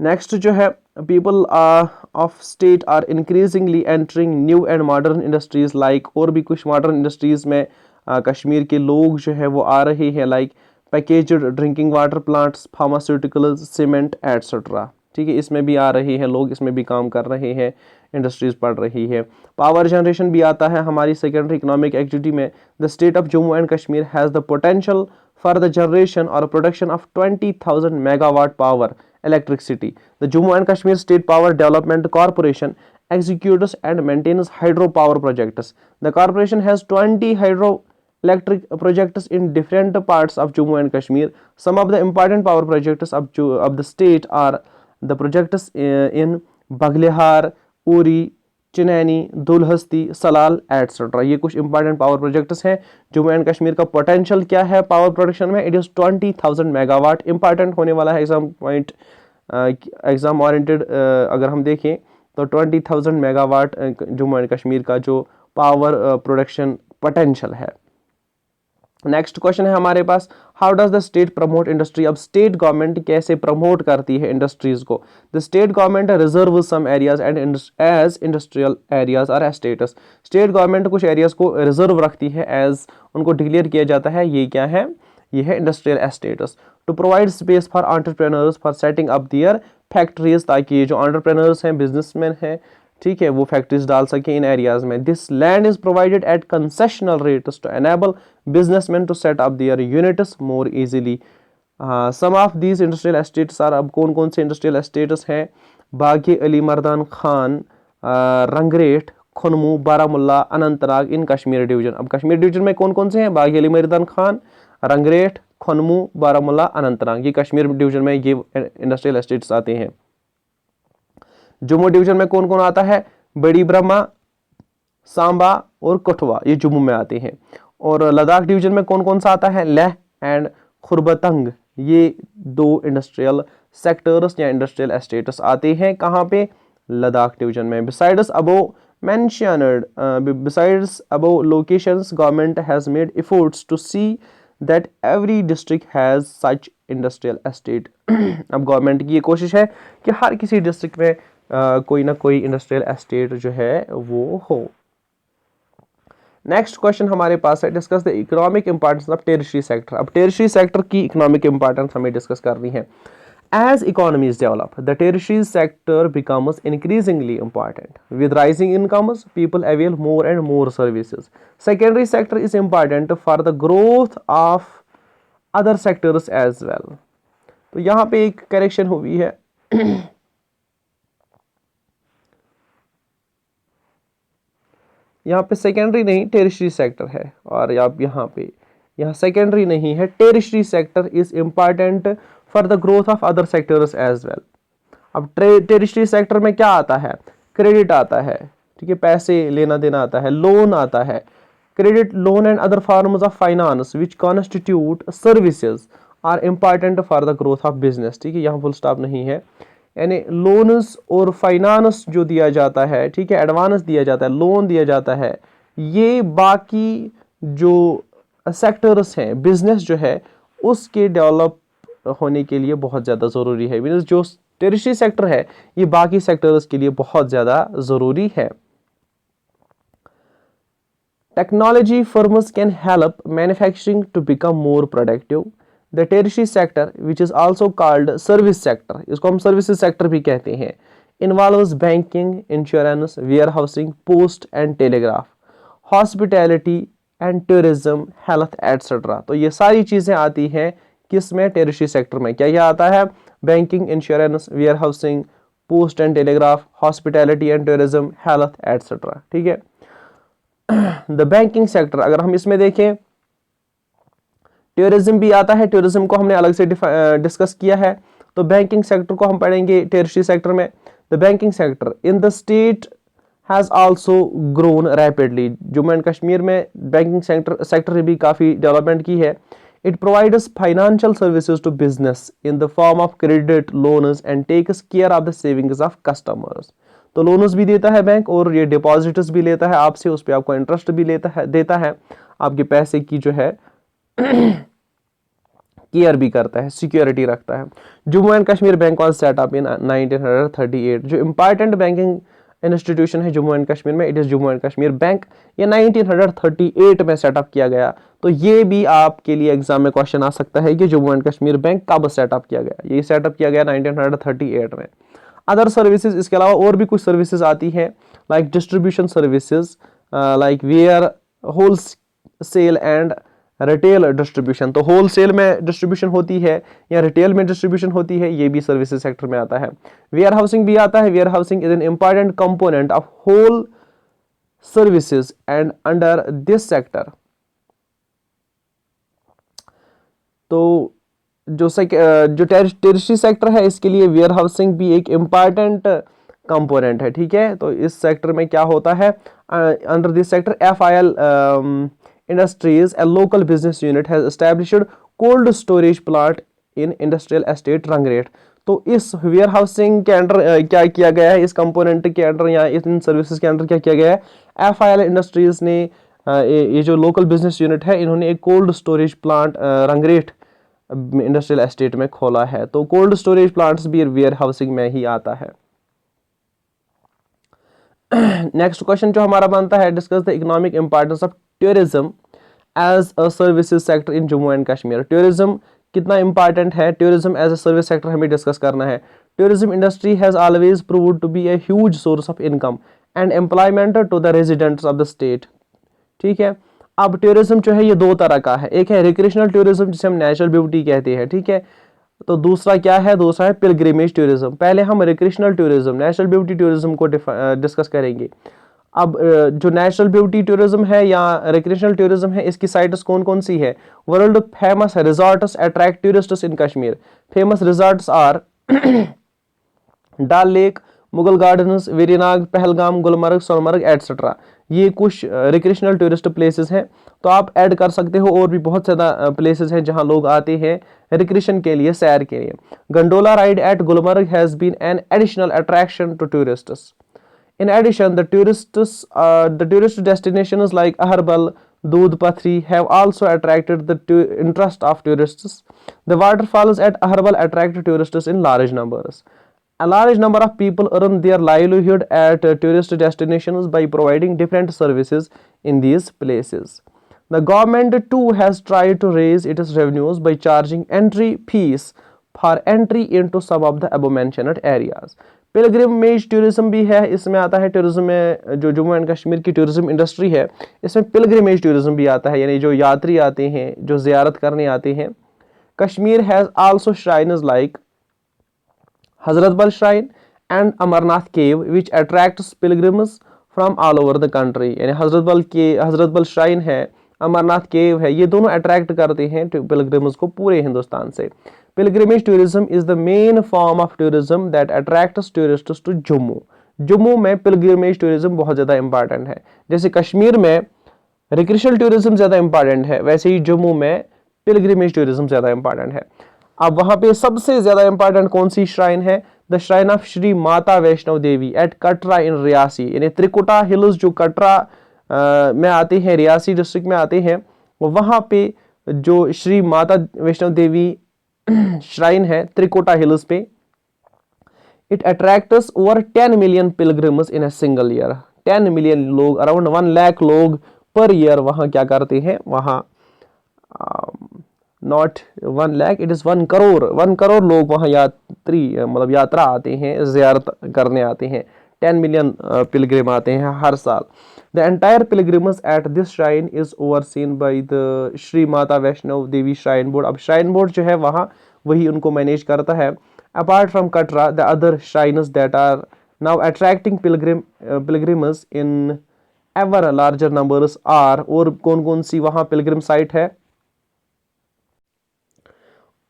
Next जो है people of state are increasingly entering new and modern industries like, और भी कुछ modern industries में कश्मीर के लोग जो है वो आ रहे हैं, like packaged drinking water plants, pharmaceuticals, cement etcetera. ठीक है, इसमें भी आ रहे हैं लोग, इसमें भी काम कर रहे हैं, इंडस्ट्रीज पढ़ रही है। पावर जनरेशन भी आता है हमारी सेकेंडरी इकोनॉमिक एक्टिविटी में। The state of Jammu and Kashmir has the potential for the generation और production of 20,000 megawatt power electricity. The Jammu and Kashmir State Power Development Corporation executes and maintains hydropower projects. The corporation has 20 hydroelectric projects in different parts of Jammu and Kashmir. Some of the important power projects of the state are the projects in Baglihar, Uri, Chenani, Dulhasti, Salal etcetera. ये कुछ important power projects हैं। Jammu and Kashmir का potential क्या है power production में? It is 20,000 megawatt. Important होने वाला है एग्जाम पॉइंट, एग्जाम ओरिएंटेड अगर हम देखें तो 20,000 मेगावाट जम्मू एंड कश्मीर का जो पावर प्रोडक्शन पोटेंशियल है। नेक्स्ट क्वेश्चन है हमारे पास, how does the state promote industry? अब स्टेट गवर्नमेंट कैसे प्रमोट करती है इंडस्ट्रीज को? The state government reserve some areas and as industrial areas are estates. State government कुछ एरियाज को रिजर्व रखती है, एज उनको डिक्लेयर किया जाता है, ये क्या है? ये है industrial estates. To provide space for entrepreneurs for setting up their factories, ताकि ये जो एंटरप्रेन्योर्स हैं, बिजनेसमैन हैं, ठीक है, वो फैक्ट्रीज डाल सके इन एरियाज में। This land is provided at concessional rates to enable businessman to set up their units more easily. Some of these industrial estates are, अब कौन कौन से इंडस्ट्रियल एस्टेट्स हैं? Bagi Ali Mardan Khan, Rangreth, Khunmoh, Baramulla, Anantnag in Kashmir division. अब कश्मीर डिवीजन में कौन कौन से हैं? बागी अली मर्दान खान, रंगरेट, खुनमू, बारामुल्ला, अनंतनाग, ये कश्मीर डिवीजन में ये इंडस्ट्रियल एस्टेट्स आते हैं। जम्मू डिवीजन में कौन कौन आता है? बड़ी ब्रह्मा, सांबा और कठुआ, ये जम्मू में आते हैं। और लद्दाख डिवीजन में कौन कौन सा आता है? लेह एंड खुरबतंग, ये दो इंडस्ट्रियल सेक्टर्स या इंडस्ट्रियल एस्टेट्स आते हैं। कहाँ पे? लद्दाख डिवीजन में। Besides above mentioned, besides above locations, government has made efforts to see that every district has such industrial estate. अब गवर्नमेंट की ये कोशिश है कि हर किसी डिस्ट्रिक्ट में कोई ना कोई इंडस्ट्रियल एस्टेट जो है वो हो। नेक्स्ट क्वेश्चन हमारे पास है, discuss the economic importance of territory sector. अब टेरिटरी सेक्टर की इकोनॉमिक इंपॉर्टेंस हमें डिस्कस करनी है। As economies develop, the tertiary sector becomes increasingly important. With rising incomes, people avail more and more services. Secondary sector is important for the growth of other sectors as well. तो यहाँ पे एक correction हुई है। यहाँ पे secondary नहीं territory sector है, और आप यहाँ सेकेंडरी नहीं है, territory sector is important for the growth of other sectors as well. अब टेरिटरी सेक्टर में क्या आता है? क्रेडिट आता है, ठीक है, पैसे लेना देना आता है, लोन आता है। Credit, loan and other forms of finance which constitute services are important for the growth of business. ठीक है, यहाँ फुल स्टॉप नहीं है, यानी लोन्स और फाइनेंस जो दिया जाता है, ठीक है, एडवांस दिया जाता है, लोन दिया जाता है, ये बाकी जो सेक्टर्स हैं, बिजनेस जो है उसके डेवलप होने के लिए बहुत ज़्यादा ज़रूरी है। मीन्स जो टेरिटरी सेक्टर है ये बाकी सेक्टर्स के लिए बहुत ज़्यादा ज़रूरी है। Technology firms can help manufacturing to become more productive. The territory sector which is also called service sector, इसको हम सर्विसेज सेक्टर भी कहते हैं, involves banking, insurance, warehousing, post and telegraph, hospitality and tourism, health etcetera. तो ये सारी चीज़ें आती हैं किसमें? टेरिटरी सेक्टर में। क्या क्या आता है? Banking, insurance, warehousing, post and telegraph, hospitality and tourism, health etcetera. ठीक है, द बैंकिंग सेक्टर अगर हम इसमें देखें, टूरिज्म भी आता है, टूरिज्म को हमने अलग से डिस्कस किया है, तो बैंकिंग सेक्टर को हम पढ़ेंगे टेरिटरी सेक्टर में। The banking sector in the state has also grown rapidly. Jammu and Kashmir में बैंकिंग सेक्टर ने भी काफ़ी डेवलपमेंट की है। It provides financial services to business in the form of credit, loans and takes care of the savings of customers. तो loans भी देता है बैंक और ये डिपॉजिट्स भी लेता है आपसे, उस पर आपको इंटरेस्ट भी देता है, आपके पैसे की जो है केयर भी करता है, सिक्योरिटी रखता है। Jammu and Kashmir bank was set up in 1938। जो इंपॉर्टेंट बैंकिंग इंस्टीट्यूशन है जम्मू एंड कश्मीर में, it is Jammu and Kashmir bank. ये 1938 में सेटअप किया गया। तो ये भी आपके लिए एग्जाम में क्वेश्चन आ सकता है कि जम्मू एंड कश्मीर बैंक कब सेटअप किया गया। ये सेटअप किया गया 1938 में। अदर सर्विसेज, इसके अलावा और भी कुछ सर्विसेज आती हैं, like distribution services, like ware wholesale and retail distribution. तो होलसेल में डिस्ट्रीब्यूशन होती है या रिटेल में डिस्ट्रीब्यूशन होती है, ये भी सर्विसेज सेक्टर में आता है। वेयर हाउसिंग भी आता है। Warehousing is an important component of whole services and under this sector. तो जो टेरिटरी सेक्टर है, इसके लिए वेयर हाउसिंग भी एक इंपॉर्टेंट कंपोनेंट है, ठीक है। तो इस सेक्टर में क्या होता है, under this sector FIL Industries, a local business unit, has established cold storage plant in industrial estate रंगरेट। तो इस वेयर हाउसिंग के अंडर क्या किया गया है, इस कंपोनेंट के अंडर या इन सर्विसेज के अंडर क्या किया गया है, FIL इंडस्ट्रीज ने ये जो लोकल बिजनेस यूनिट है, इन्होंने एक cold storage plant Rangreth industrial estate में खोला है। तो कोल्ड स्टोरेज प्लांट्स भी वेयर हाउसिंग में ही आता है। नेक्स्ट क्वेश्चन जो हमारा बनता है, discuss the economic importance of tourism as a services sector in Jammu and Kashmir. Tourism कितना इंपॉर्टेंट है, tourism as a service sector हमें डिस्कस करना है। Tourism industry has always proved to be a huge source of income and employment to the residents of the state, ठीक है। अब tourism जो है ये दो तरह का है, एक है रिक्रिएशनल टूरिज्म जिसे हम नेचुरल ब्यूटी कहते हैं, ठीक है। तो दूसरा क्या है, दूसरा है पिलग्रिमेज टूरिज्म। पहले हम recreational tourism, natural beauty tourism को डिस्कस करेंगे। अब जो नेचुरल ब्यूटी टूरिज्म है या रिक्रिएशनल टूरिज्म है, इसकी साइट्स कौन कौन सी है। World famous resorts attract tourists in Kashmir. Famous resorts are Dal lake, Mughal gardens, Verinag, Pahalgam, Gulmarg, Sonmarg etcetera. ये कुछ रिक्रिएशनल टूरिस्ट प्लेसेस हैं। तो आप ऐड कर सकते हो, और भी बहुत ज़्यादा प्लेसेस हैं जहां लोग आते हैं रिक्रिएशन के लिए, सैर के लिए। Gondola ride at Gulmarg has been an additional attraction to tourists. In addition, the tourist destinations like Aharbal, Doodh Pathri have also attracted the interest of tourists. The waterfalls at Aharbal attract tourists in large numbers. A large number of people earn their livelihood at tourist destinations by providing different services in these places. The government too has tried to raise its revenues by charging entry fees for entry into some of the above mentioned areas. Pilgrimage tourism भी है, इसमें आता है tourism में, जो Jammu and Kashmir की tourism industry है, इसमें पिलग्रिमेज टूरिज्म भी आता है, यानी जो यात्री आते हैं, जो जियारत करने आते हैं। Kashmir has also shrines like Hazratbal shrine and Amarnath cave which attracts pilgrims from all over the country. यानी हजरतबल श्राइन है, अमरनाथ केव है, ये दोनों अट्रैक्ट करते हैं पिलग्रिम्स को पूरे हिंदुस्तान से। Pilgrimage tourism is the main form of tourism that attracts tourists to Jammu. Jammu में पिलग्रिमेज टूरिज्म बहुत ज़्यादा इंपॉर्टेंट है। जैसे कश्मीर में रिक्रिएशनल टूरिज्म ज़्यादा इंपॉर्टेंट है, वैसे ही जम्मू में पिलग्रिमेज टूरिज्म ज़्यादा इंपॉर्टेंट है। अब वहाँ पे सबसे ज़्यादा इंपॉर्टेंट कौन सी श्राइन है, the shrine of Shri Mata Vaishno Devi eight Katra इन रियासी। यानी त्रिकुटा हिल्स जो कटरा में आते हैं, रियासी डिस्ट्रिक्ट में आते हैं, वहाँ पे जो श्री माता वैष्णो देवी श्राइन है त्रिकोटा हिल्स पे, it attracts over 10 million pilgrims in a single year. 10 million लोग, अराउंड 1 लाख लोग पर ईयर वहां क्या करते हैं, वहां not 1 lakh, it is 1 crore, 1 crore लोग वहां यात्री मतलब यात्रा आते हैं, जियारत करने आते हैं। 10 मिलियन पिलग्रिम आते हैं हर साल। The entire pilgrimage at this shrine is overseen by the Shri Mata Vaishno Devi shrine board. अब श्राइन बोर्ड जो है वहाँ वही उनको मैनेज करता है। Apart from Katra, the other shrines that are now attracting pilgrims in ever larger numbers are, और कौन कौन सी वहाँ पिलग्रिम साइट है,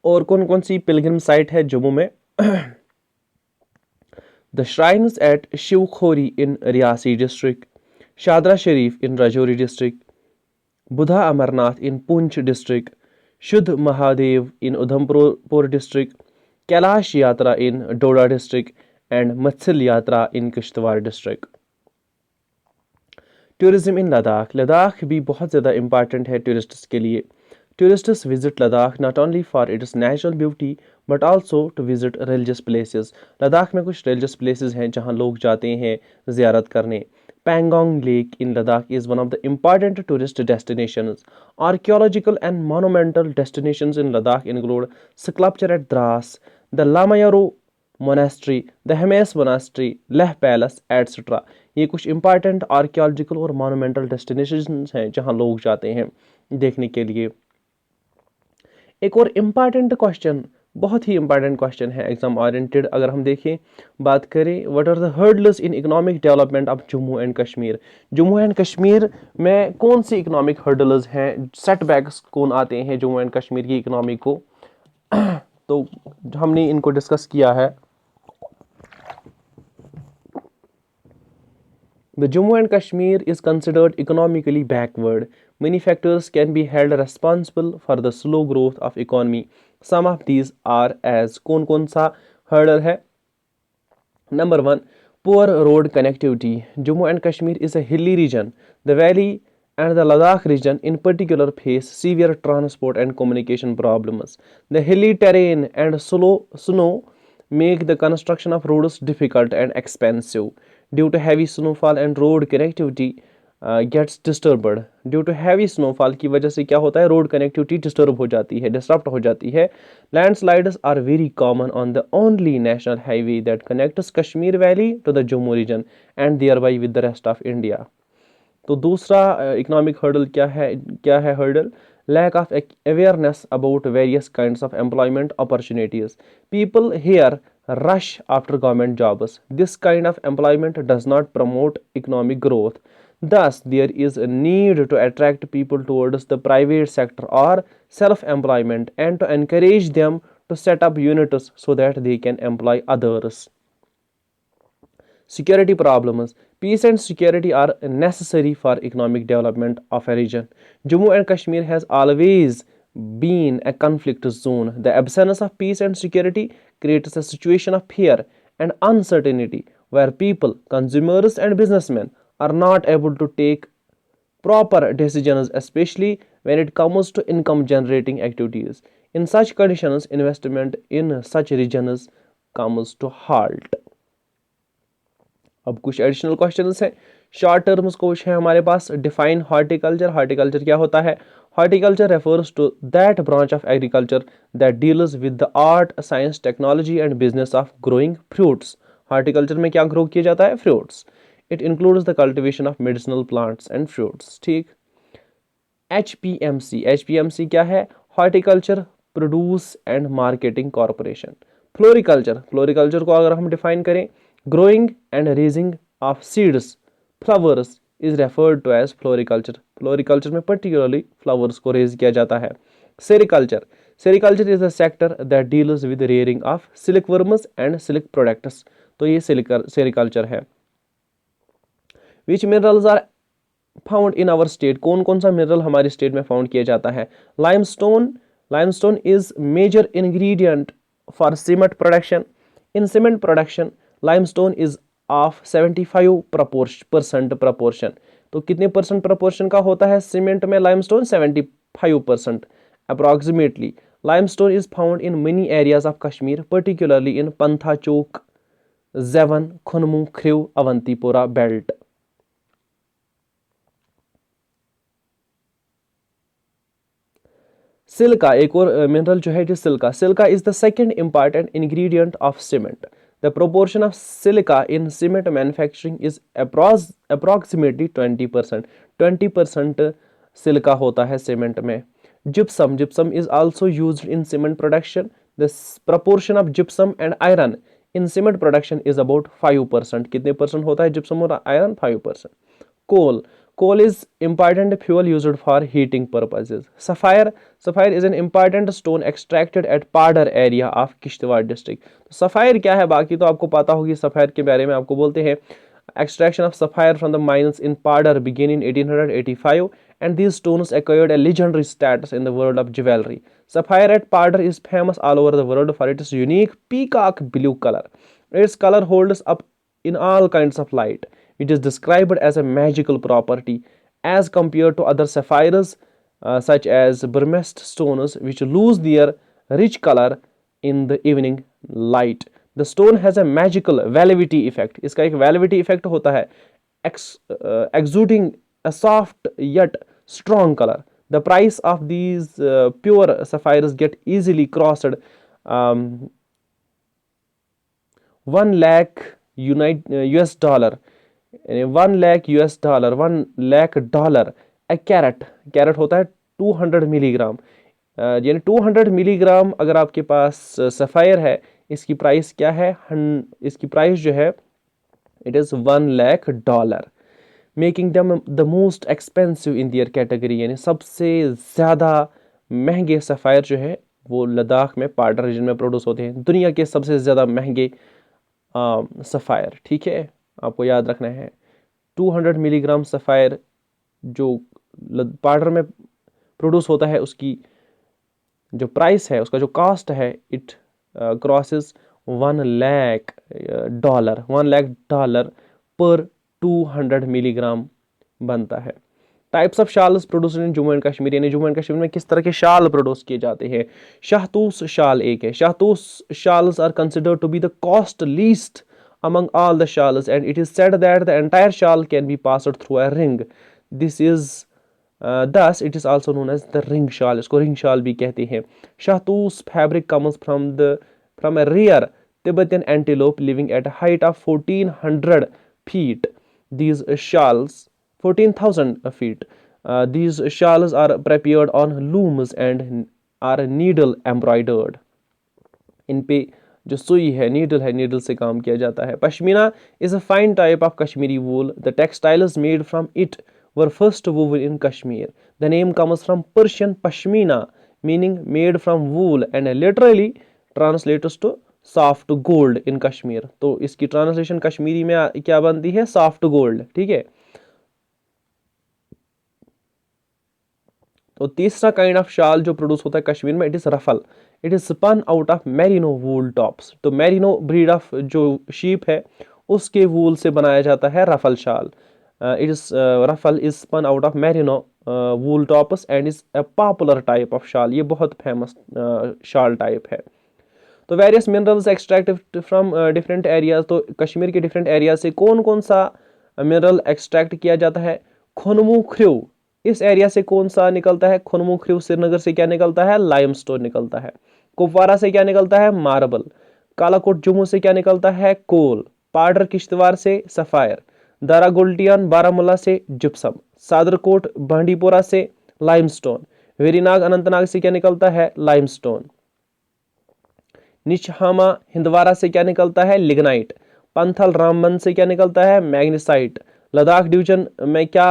और कौन कौन सी पिलग्रिम साइट है जम्मू में। The shrines at Shiv Khori in Riyasi district, Shadra Sharif in Rajouri district, Buddha Amarnath in Poonch district, Shuddh Mahadev in Udhampur district, Kailash Yatra in Doda district, and Matsil Yatra in Kishtwar district. Tourism in Ladakh, Ladakh भी बहुत ज़्यादा important है tourists के लिए. Tourists visit Ladakh not only for its natural beauty but also to visit religious places. Ladakh में कुछ religious places हैं जहां लोग जाते हैं ज़ियारत करने. Pangong lake in Ladakh is one of the important tourist destinations. Archaeological and monumental destinations in Ladakh include sculpture at Dras, the Lamayaro monastery, the Hemis monastery, Leh palace etcetera. ये कुछ इंपॉर्टेंट आर्कियोलॉजिकल और मोनूमेंटल डेस्टिनेशंस हैं जहां लोग जाते हैं देखने के लिए. एक और इम्पॉर्टेंट क्वेश्चन, बहुत ही इंपॉर्टेंट क्वेश्चन है एग्जाम ओरिएंटेड. अगर हम देखें, बात करें what are the hurdles in economic development of Jammu and Kashmir. Jammu and Kashmir में कौन सी इकोनॉमिक हर्डल्स हैं, सेटबैक्स कौन आते हैं जम्मू एंड कश्मीर की इकोनॉमी को. तो हमने इनको डिस्कस किया है. The Jammu and Kashmir is considered economically backward. Many factors can be held responsible for the slow growth of economy. Some of these are as कौन सा hurdle है. Number 1, poor road connectivity. Jammu and Kashmir is a hilly region. The valley and the Ladakh region in particular face severe transport and communication problems. The hilly terrain and snow make the construction of roads difficult and expensive. Due to heavy snowfall and road connectivity gets disturbed. Due to heavy snowfall की वजह से क्या होता है, road connectivity disturb हो जाती है, disrupt हो जाती है. Landslides are very common on the only national highway that connects Kashmir Valley to the Jammu region and thereby with the rest of India. तो दूसरा इकोनॉमिक हर्डल क्या है hurdle. Lack of awareness about various kinds of employment opportunities. People here rush after government jobs. This kind of employment does not promote economic growth. Thus, there is a need to attract people towards the private sector or self-employment and to encourage them to set up units so that they can employ others. Security problems. Peace and security are necessary for economic development of a region. Jammu and Kashmir has always been a conflict zone. The absence of peace and security creates a situation of fear and uncertainty where people, consumers and businessmen are not able to take proper decisions, especially when it comes to income generating activities. In such conditions, investment in such regions comes to halt. अब कुछ additional questions हैं. Short terms कुछ है हमारे पास. Define horticulture. Horticulture क्या होता है. Horticulture refers to that branch of agriculture that deals with the art, science, technology and business of growing fruits. Horticulture में क्या ग्रो किया जाता है, fruits. It includes the cultivation of medicinal plants and fruits. ठीक. HPMC. HPMC क्या है, horticulture produce and marketing corporation. Floriculture. Floriculture को अगर हम डिफाइन करें, growing and raising of seeds, flowers is referred to as floriculture. Floriculture में particularly flowers को raise किया जाता है. Sericulture. Sericulture is a sector that deals with the rearing of silkworms and silk products. तो ये sericulture है. Which minerals are found in our state? कौन सा mineral हमारी state में found किया जाता है. Limestone. Limestone is major ingredient for cement production. In cement production, limestone is of 75% proportion. तो कितने परसेंट proportion का होता है सीमेंट में limestone? 75% approximately. Limestone is found in many areas of Kashmir, particularly in Panthachok, Zevan, Khunmu, Khriu, Avantipora belt. Chilka, एक और mineral जो है जो Chilka is the second important ingredient of cement. The proportion of silica in cement manufacturing is approximately 20%. 20% silica होता है cement में. Gypsum. Gypsum is also used in cement production. The proportion of gypsum and iron in cement production is about 5%. कितने percent होता है gypsum और iron? 5%. Coal. Coal is important fuel used for heating purposes. Sapphire. Sapphire is an important stone extracted at Padar area of Kishtwar district. तो sapphire क्या है, बाकी तो आपको पता होगी. sapphire के बारे में आपको बोलते हैं extraction of sapphire from the mines in Padar began in 1885 and these stones acquired a legendary status in the world of jewelry. Sapphire at Padar is famous all over the world for its unique peacock blue color. Its color holds up in all kinds of light. It is described as a magical property as compared to other sapphires such as burmest stones, which lose their rich color in the evening light. The stone has a magical velvety effect. इसका एक velvety effect होता है, exuding a soft yet strong color. The price of these pure sapphires get easily crossed 1 lakh US dollar, 1 lakh US dollar, 1 lakh dollar A carat. Carat होता है 200 milligram, यानी 200 milligram अगर आपके पास sapphire है, इसकी price क्या है? इसकी प्राइस जो है it is 1 lakh dollar, making them the most expensive in their category. यानी सबसे ज़्यादा महंगे सफ़ायर जो है वो लद्दाख में पार्डर रीजन में प्रोड्यूस होते हैं. दुनिया के सबसे ज़्यादा महंगे सफ़ायर, ठीक है, आपको याद रखना है. 200 मिलीग्राम सफ़ायर जो पाउडर में प्रोड्यूस होता है, उसकी जो प्राइस है, उसका जो कॉस्ट है, it crosses 1 lakh dollar. 1 lakh dollar पर 200 मिलीग्राम बनता है. Types of shawls produce in Jammu and Kashmir, यानी जम्मू एंड कश्मीर में किस तरह के शाल प्रोड्यूस किए जाते हैं. शाहतूस शाल एक है. Shahtoosh shawls are considered to be the costliest among all the shawls, and it is said that the entire shawl can be passed through a ring. This is thus it is also known as the ring shawl. इसको ring shawl भी कहते हैं. शाहतूस fabric comes from a rare Tibetan antelope living at a height of 1400 feet. These shawls 14,000 feet. These shawls are prepared on looms and are needle embroidered. इन पे जो सुई है, needle है, needle से काम किया जाता है. Pashmina is a fine type of Kashmiri wool. The textiles made from it were first woven in Kashmir. The name comes from Persian pashmina meaning made from wool and literally translates to soft gold in Kashmir. तो इसकी translation Kashmiri में क्या बनती है? Soft gold. ठीक है. तो तीसरा काइंड ऑफ शाल जो प्रोड्यूस होता है कश्मीर में, it is raffal. It is spun out of merino wool tops. तो मेरिनो ब्रीड ऑफ जो शीप है उसके वूल से बनाया जाता है raffal shawl. It is raffal is spun out of merino wool tops and is a popular type of shawl. ये बहुत फेमस शाल टाइप है. तो various minerals extract from different areas. तो कश्मीर के डिफरेंट एरिया से कौन कौन सा मिनरल एक्सट्रैक्ट किया जाता है? खुनमु ख्रू. इस एरिया से कौन सा निकलता है? खुनमु ख्रू. श्रीनगर से क्या निकलता है? लाइमस्टोन निकलता है. कुपवारा से क्या निकलता है? मार्बल. कालाकोट जम्मू से क्या निकलता है? कोल. पाडर किश्तवाड़ से सफायर. दारा गुल्टियान बारामूला से जिप्सम. सादरकोट बांडीपोरा से लाइमस्टोन. वेरीनाग अनंतनाग से क्या निकलता है? लाइमस्टोन. निचहामा हिंदवारा से क्या निकलता है? लिग्नाइट. पंथल रामबन से क्या निकलता है? मैग्नीसाइट. लद्दाख डिवीजन में क्या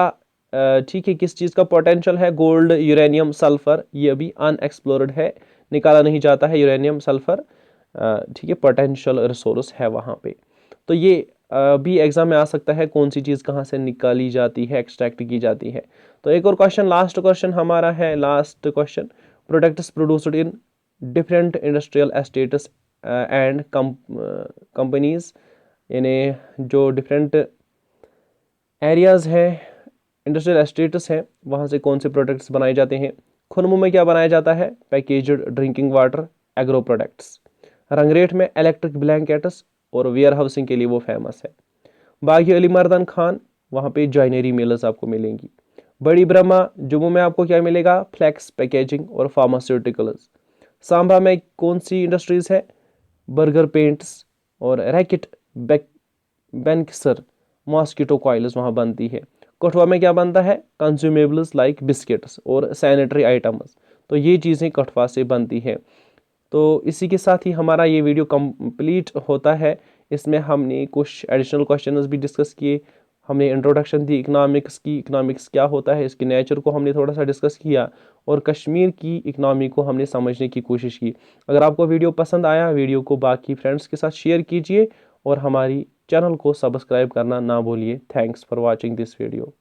ठीक है किस चीज़ का पोटेंशियल है? Gold, uranium, sulphur. ये अभी अनएक्सप्लोर्ड है, निकाला नहीं जाता है यूरेनियम सल्फर. ठीक है, पोटेंशियल रिसोर्स है वहाँ पे. तो ये भी एग्जाम में आ सकता है, कौन सी चीज़ कहाँ से निकाली जाती है, एक्सट्रैक्ट की जाती है. तो एक और क्वेश्चन, लास्ट क्वेश्चन हमारा है. Last question, products produced in different industrial estates and companies. यानी जो डिफरेंट एरियाज हैं, इंडस्ट्रियल एस्टेट्स हैं, वहाँ से कौन से प्रोडक्ट्स बनाए जाते हैं. खुनमु में क्या बनाया जाता है? Packaged drinking water, agro products. Rangreth में इलेक्ट्रिक ब्लैंकेट्स और वेयर हाउसिंग के लिए वो फेमस है. बागी अली मर्दन खान, वहाँ पे जॉइनरी मिल्स आपको मिलेंगी. बड़ी ब्रह्मा जम्मू में आपको क्या मिलेगा? फ्लैक्स पैकेजिंग और फार्मास्यूटिकल्स. सांबा में कौन सी इंडस्ट्रीज है? बर्गर पेंट्स और रैकेट बेंक्सर मॉस्किटो कॉइल्स वहाँ बनती है. कठुआ में क्या बनता है? कंज्यूमेबल्स लाइक बिस्किट्स और सैनिटरी आइटम्स. तो ये चीज़ें कठुआ से बनती हैं. तो इसी के साथ ही हमारा ये वीडियो कंप्लीट होता है. इसमें हमने कुछ एडिशनल क्वेश्चंस भी डिस्कस किए. हमने इंट्रोडक्शन दी इकोनॉमिक्स की, इकोनॉमिक्स क्या होता है, इसके नेचर को हमने थोड़ा सा डिस्कस किया और कश्मीर की इकोनॉमी को हमने समझने की कोशिश की. अगर आपको वीडियो पसंद आया, वीडियो को बाकी फ्रेंड्स के साथ शेयर कीजिए और हमारी चैनल को सब्सक्राइब करना ना भूलिए. Thanks for watching this video.